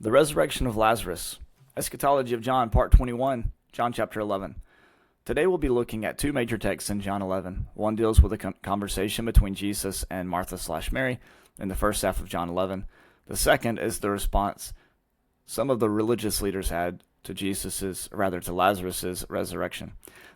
The resurrection of Lazarus. Eschatology of John, part 21, John chapter 11. Today we'll be looking at two major texts in John 11. One deals with a conversation between Jesus and Martha/Mary in the first half of John 11. The second is the response some of the religious leaders had to to Lazarus's resurrection.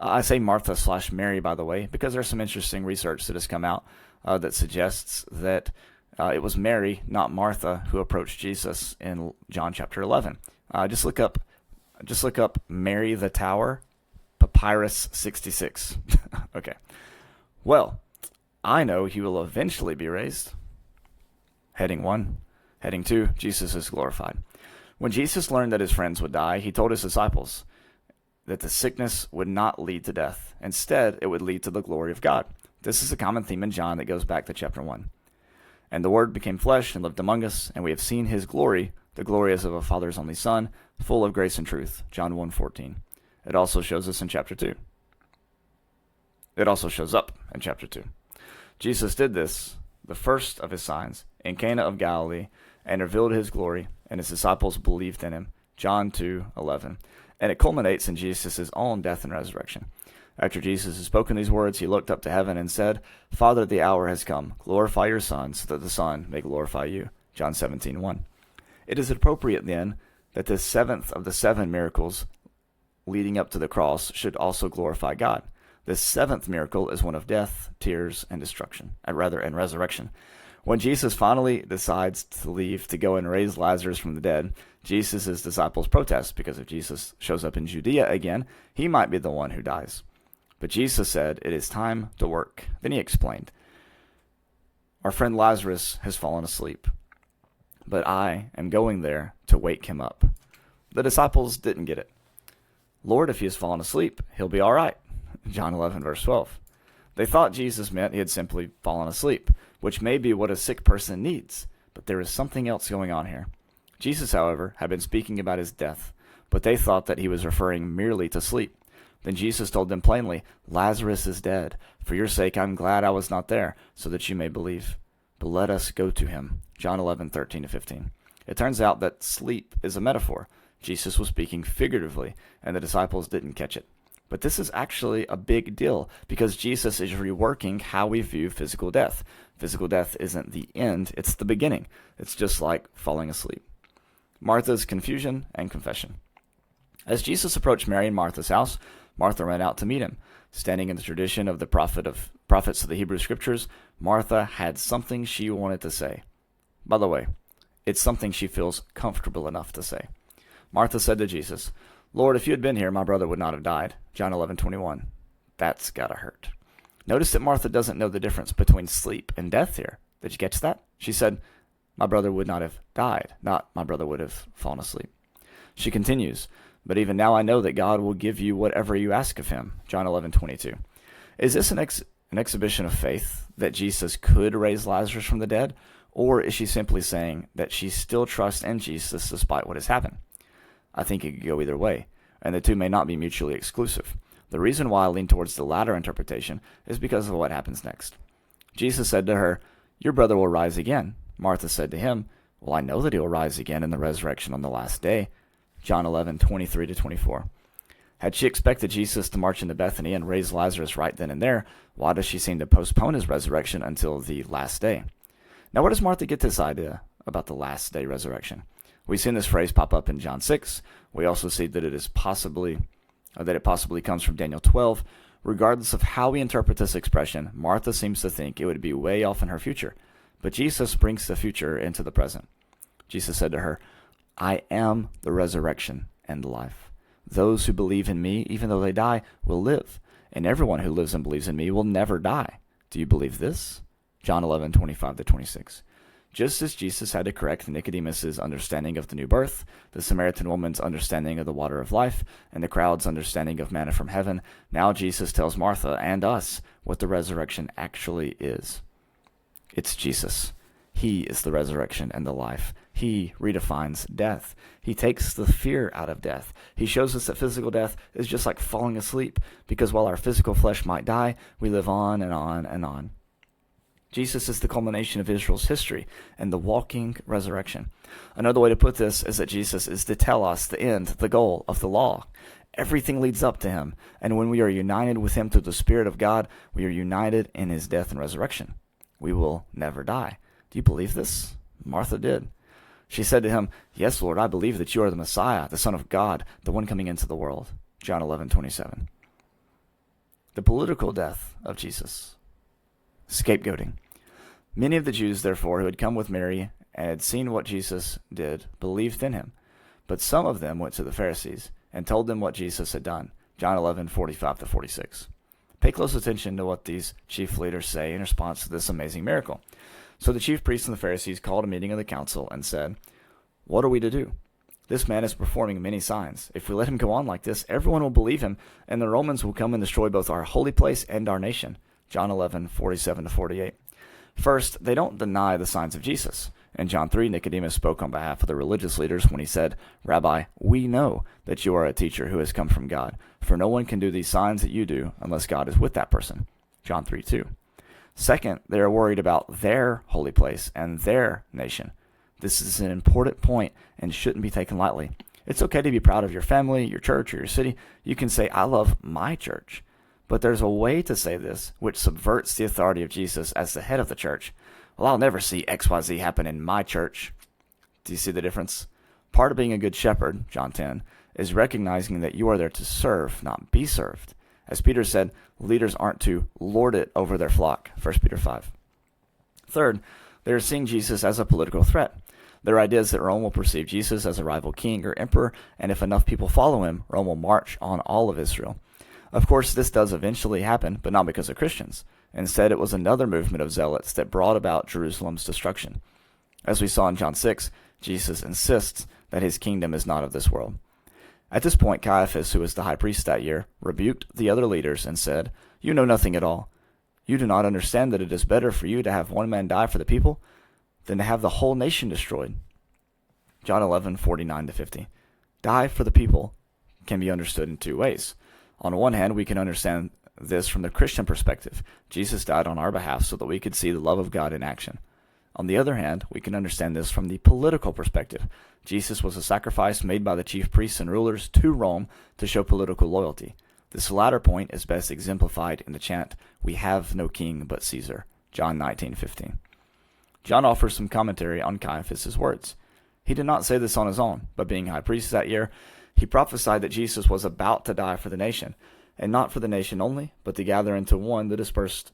I say Martha/Mary, by the way, because there's some interesting research that has come out that suggests that it was Mary, not Martha, who approached Jesus in John chapter 11. Just look up Mary the Tower, Papyrus 66. Okay. Well, I know he will eventually be raised. Heading 1. Heading 2, Jesus is glorified. When Jesus learned that his friends would die, he told his disciples that the sickness would not lead to death. Instead, it would lead to the glory of God. This is a common theme in John that goes back to chapter 1. And the Word became flesh and lived among us, and we have seen his glory, the glory as of a Father's only Son, full of grace and truth. John 1:14. It also shows us in chapter 2. It also shows up in chapter 2. Jesus did this, the first of his signs, in Cana of Galilee, and revealed his glory, and his disciples believed in him. John 2:11. And it culminates in Jesus' own death and resurrection. After Jesus had spoken these words, he looked up to heaven and said, Father, the hour has come. Glorify your Son, so that the Son may glorify you. John 17:1. It is appropriate, then, that this seventh of the 7 miracles leading up to the cross should also glorify God. This 7th miracle is one of death, tears, and and resurrection. When Jesus finally decides to leave to go and raise Lazarus from the dead, Jesus' disciples protest, because if Jesus shows up in Judea again, he might be the one who dies. But Jesus said, it is time to work. Then he explained, our friend Lazarus has fallen asleep, but I am going there to wake him up. The disciples didn't get it. Lord, if he has fallen asleep, he'll be all right. John 11, verse 12. They thought Jesus meant he had simply fallen asleep, which may be what a sick person needs, but there is something else going on here. Jesus, however, had been speaking about his death, but they thought that he was referring merely to sleep. Then Jesus told them plainly, Lazarus is dead. For your sake, I'm glad I was not there, so that you may believe. But let us go to him. John 11:13-15. It turns out that sleep is a metaphor. Jesus was speaking figuratively, and the disciples didn't catch it. But this is actually a big deal, because Jesus is reworking how we view physical death. Physical death isn't the end, it's the beginning. It's just like falling asleep. Martha's confusion and confession. As Jesus approached Mary and Martha's house, Martha ran out to meet him. Standing in the tradition of the prophets of the Hebrew Scriptures, Martha had something she wanted to say. By the way, it's something she feels comfortable enough to say. Martha said to Jesus, Lord, if you had been here, my brother would not have died. John 11:21. That's gotta hurt. Notice that Martha doesn't know the difference between sleep and death here. Did you catch that? She said, my brother would not have died, not my brother would have fallen asleep. She continues, but even now I know that God will give you whatever you ask of him. John 11:22. Is this an exhibition of faith that Jesus could raise Lazarus from the dead? Or is she simply saying that she still trusts in Jesus despite what has happened? I think it could go either way, and the two may not be mutually exclusive. The reason why I lean towards the latter interpretation is because of what happens next. Jesus said to her, your brother will rise again. Martha said to him, well, I know that he will rise again in the resurrection on the last day. John 11:23-24. Had she expected Jesus to march into Bethany and raise Lazarus right then and there, why does she seem to postpone his resurrection until the last day? Now, where does Martha get this idea about the last day resurrection? We've seen this phrase pop up in John 6. We also see that it possibly comes from Daniel 12. Regardless of how we interpret this expression, Martha seems to think it would be way off in her future. But Jesus brings the future into the present. Jesus said to her, I am the resurrection and the life. Those who believe in me, even though they die, will live. And everyone who lives and believes in me will never die. Do you believe this? John 11:25-26. Just as Jesus had to correct Nicodemus' understanding of the new birth, the Samaritan woman's understanding of the water of life, and the crowd's understanding of manna from heaven, now Jesus tells Martha and us what the resurrection actually is. It's Jesus. He is the resurrection and the life. He redefines death. He takes the fear out of death. He shows us that physical death is just like falling asleep, because while our physical flesh might die, we live on and on and on. Jesus is the culmination of Israel's history and the walking resurrection. Another way to put this is that Jesus is the telos, the end, the goal of the law. Everything leads up to him, and when we are united with him through the Spirit of God, we are united in his death and resurrection. We will never die. Do you believe this? Martha did. She said to him, "Yes, Lord, I believe that you are the Messiah, the Son of God, the one coming into the world." John 11:27. The political death of Jesus. Scapegoating. Many of the Jews, therefore, who had come with Mary and had seen what Jesus did, believed in him. But some of them went to the Pharisees and told them what Jesus had done. John 11:45-46. Pay close attention to what these chief leaders say in response to this amazing miracle. So the chief priests and the Pharisees called a meeting of the council and said, "What are we to do? This man is performing many signs. If we let him go on like this, everyone will believe him, and the Romans will come and destroy both our holy place and our nation." John 11:47-48. First, they don't deny the signs of Jesus. In John 3, Nicodemus spoke on behalf of the religious leaders when he said, "Rabbi, we know that you are a teacher who has come from God, for no one can do these signs that you do unless God is with that person." John 3:2. Second, they are worried about their holy place and their nation. This is an important point and shouldn't be taken lightly. It's okay to be proud of your family, your church, or your city. You can say, "I love my church." But there's a way to say this which subverts the authority of Jesus as the head of the church. "Well, I'll never see XYZ happen in my church." Do you see the difference? Part of being a good shepherd, John 10, is recognizing that you are there to serve, not be served. As Peter said, leaders aren't to lord it over their flock, 1 Peter 5. Third, they are seeing Jesus as a political threat. Their idea is that Rome will perceive Jesus as a rival king or emperor, and if enough people follow him, Rome will march on all of Israel. Of course, this does eventually happen, but not because of Christians. Instead, it was another movement of zealots that brought about Jerusalem's destruction. As we saw in John 6, Jesus insists that his kingdom is not of this world. At this point, Caiaphas, who was the high priest that year, rebuked the other leaders and said, "You know nothing at all. You do not understand that it is better for you to have one man die for the people than to have the whole nation destroyed." John 11:49-50. Die for the people can be understood in two ways. On one hand, we can understand this from the Christian perspective. Jesus died on our behalf so that we could see the love of God in action. On the other hand, we can understand this from the political perspective. Jesus was a sacrifice made by the chief priests and rulers to Rome to show political loyalty. This latter point is best exemplified in the chant, "We have no king but Caesar," John 19:15. John offers some commentary on Caiaphas' words. He did not say this on his own, but being high priest that year, he prophesied that Jesus was about to die for the nation, and not for the nation only, but to gather into one the dispersed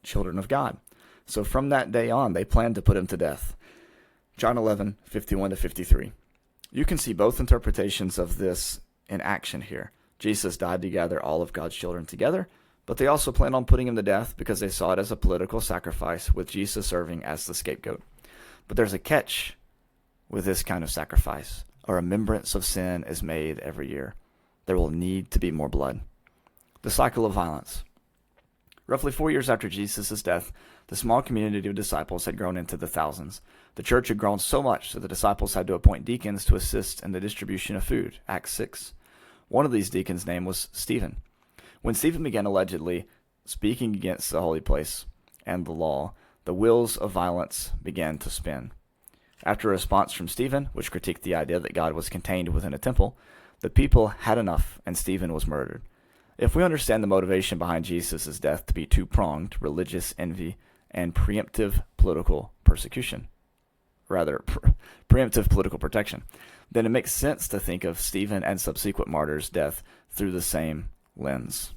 children of God. So from that day on, they planned to put him to death. John 11:51-53. You can see both interpretations of this in action here. Jesus died to gather all of God's children together, but they also planned on putting him to death because they saw it as a political sacrifice, with Jesus serving as the scapegoat. But there's a catch with this kind of sacrifice. A remembrance of sin is made every year. There will need to be more blood. The cycle of violence. Roughly 4 years after Jesus' death, the small community of disciples had grown into the thousands. The church had grown so much that the disciples had to appoint deacons to assist in the distribution of food, Acts 6. One of these deacons' name was Stephen. When Stephen began allegedly speaking against the holy place and the law, the wheels of violence began to spin. After a response from Stephen, which critiqued the idea that God was contained within a temple, the people had enough and Stephen was murdered. If we understand the motivation behind Jesus' death to be two-pronged, religious envy and preemptive political persecution, preemptive political protection, then it makes sense to think of Stephen and subsequent martyrs' death through the same lens.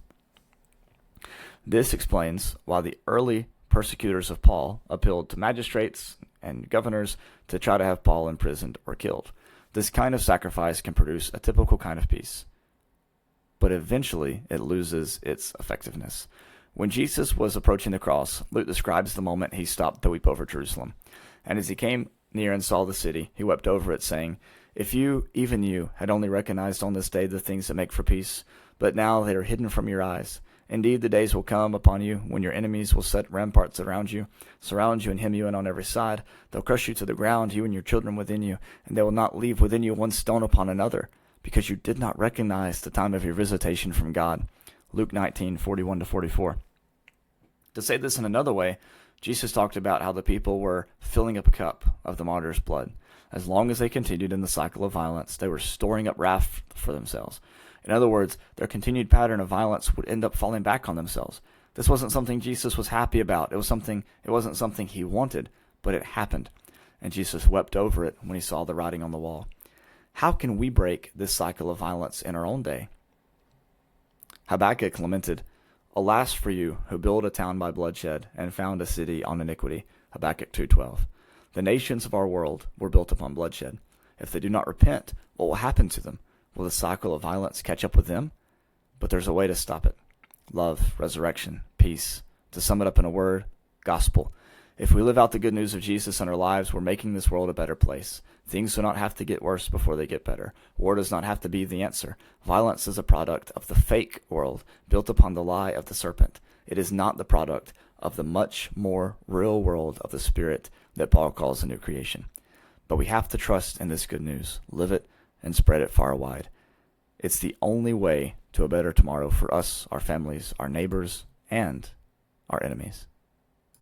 This explains why the early persecutors of Paul appealed to magistrates and governors to try to have Paul imprisoned or killed. This kind of sacrifice can produce a typical kind of peace, but eventually it loses its effectiveness. When Jesus was approaching the cross, Luke describes the moment he stopped to weep over Jerusalem. And as he came near and saw the city, he wept over it, saying, "If you, even you, had only recognized on this day the things that make for peace, but now they are hidden from your eyes. Indeed, the days will come upon you when your enemies will set ramparts around you, surround you and hem you in on every side. They'll crush you to the ground, you and your children within you, and they will not leave within you one stone upon another, because you did not recognize the time of your visitation from God." Luke 19:41-44. To say this in another way, Jesus talked about how the people were filling up a cup of the martyr's blood. As long as they continued in the cycle of violence, they were storing up wrath for themselves. In other words, their continued pattern of violence would end up falling back on themselves. This wasn't something Jesus was happy about. It wasn't something he wanted, but it happened. And Jesus wept over it when he saw the writing on the wall. How can we break this cycle of violence in our own day? Habakkuk lamented, "Alas for you who build a town by bloodshed and found a city on iniquity." Habakkuk 2:12. The nations of our world were built upon bloodshed. If they do not repent, what will happen to them? Will the cycle of violence catch up with them? But there's a way to stop it. Love, resurrection, peace. To sum it up in a word, gospel. If we live out the good news of Jesus in our lives, we're making this world a better place. Things do not have to get worse before they get better. War does not have to be the answer. Violence is a product of the fake world built upon the lie of the serpent. It is not the product of the much more real world of the Spirit that Paul calls a new creation. But we have to trust in this good news, live it, and spread it far and wide. It's the only way to a better tomorrow for us, our families, our neighbors, and our enemies.